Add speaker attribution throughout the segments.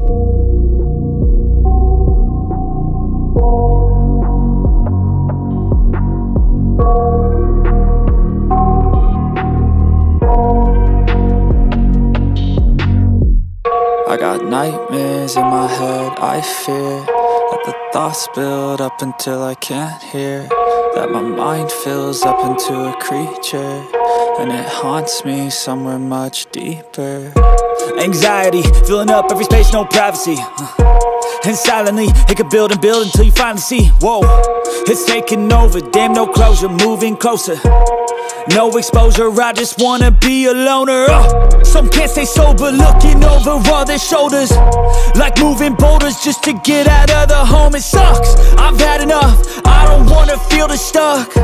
Speaker 1: I got nightmares in my head, I fear that the thoughts build up until I can't hear, that my mind fills up into a creature, and it haunts me somewhere much deeper. Anxiety, filling up every space, no privacy, and silently, it could build and build until you finally see, whoa, it's taking over, damn no closure, moving closer. No exposure, I just wanna be a loner. Some can't stay sober, looking over all their shoulders, like moving boulders just to get out of the home. It sucks, I've had enough, I don't wanna feel the stuck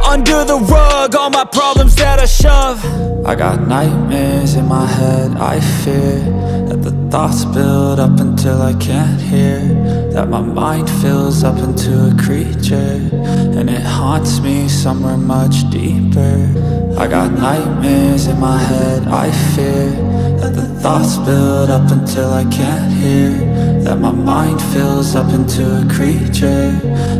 Speaker 1: under the rug, all my problems that I shove. I got nightmares in my head, I fear that the thoughts build up until I can't hear, that my mind fills up into a creature, and it haunts me somewhere much deeper. I got nightmares in my head, I fear that the thoughts build up until I can't hear, that my mind fills up into a creature,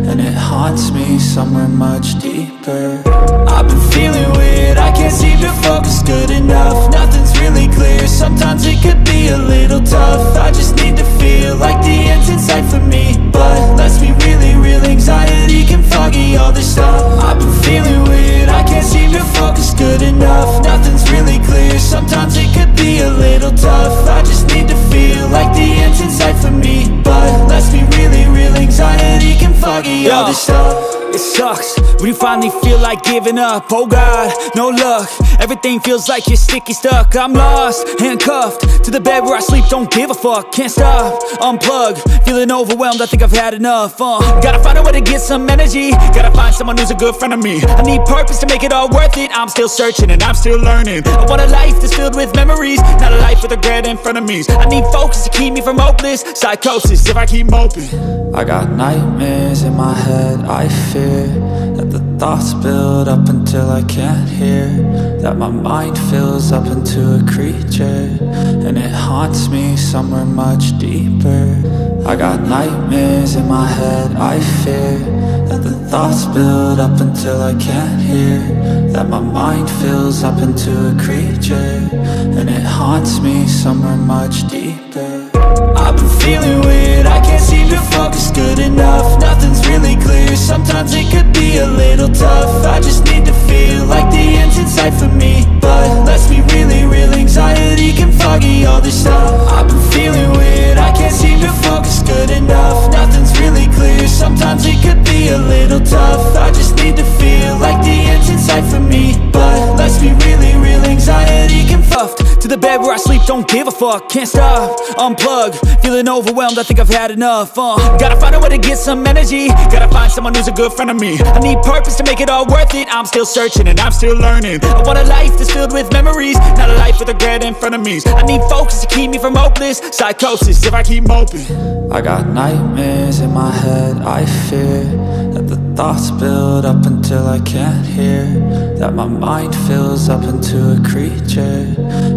Speaker 1: and it haunts me somewhere much deeper. I've been feeling weird, I can't seem to focus good enough, nothing's really clear, sometimes it could be a little tough. I just need to feel like the end's in sight for me, but let's be really real, anxiety can foggy all this stuff. I've been feeling weird, I can't seem to focus good enough, nothing's really clear, sometimes it could be a little tough. I just need to feel like the end's in sight for me, but let's be really real, anxiety can foggy all this stuff. It sucks when you finally feel like giving up. Oh God, no luck, everything feels like you're sticky stuck. I'm lost, handcuffed to the bed where I sleep, don't give a fuck. Can't stop, unplug, feeling overwhelmed, I think I've had enough. Gotta find a way to get some energy, gotta find someone who's a good friend of me. I need purpose to make it all worth it, I'm still searching and I'm still learning. I want a life that's filled with memories, not a life with regret and frenemies. I need focus to keep me from hopeless psychosis if I keep moping. I got nightmares in my head, I fear that the thoughts build up until I can't hear, that my mind fills up into a creature, and it haunts me somewhere much deeper. I got nightmares in my head, I fear that the thoughts build up until I can't hear, that my mind fills up into a creature, and it haunts me somewhere much deeper. I've been feeling weird, 'cause feeling weird. I can't seem to focus good enough, nothing's really clear. Sometimes it could be a little tough. I just need to feel like the end's in sight for me, but let's be really real, anxiety can foggy all this stuff. I've been feeling weird, I can't seem to focus good enough, nothing's really clear. Sometimes it could be a little tough. Nothing's really clear, sometimes it could be a little tough. I just need to feel like the end's in sight for me, but let's be really real, anxiety can foggy all this stuff. I've been feeling weird, I can't seem to focus good enough, nothing's really clear. Sometimes it could be a little tough. I just need to feel like the end's in sight for me, but let's be really real, anxiety can to the bed where I sleep, don't give a fuck. Can't stop, unplug, feeling overwhelmed, I think I've had enough. Gotta find a way to get some energy, gotta find someone who's a good friend of me. I need purpose to make it all worth it, I'm still searching and I'm still learning. I want a life that's filled with memories, not a life with regret and frenemies. I need focus to keep me from hopeless psychosis if I keep moping. I got nightmares in my head, I fear that the thoughts build up until I can't hear, that my mind fills up into a creature,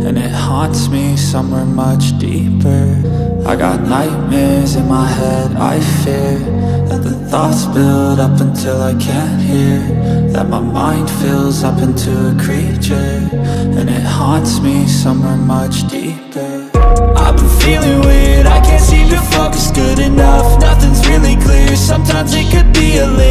Speaker 1: and it haunts me somewhere much deeper. I got nightmares in my head, I fear that the thoughts build up until I can't hear, that my mind fills up into a creature, and it haunts me somewhere much deeper. I've been feeling weird, I can't seem to focus good enough, nothing's really clear. Sometimes it could be a little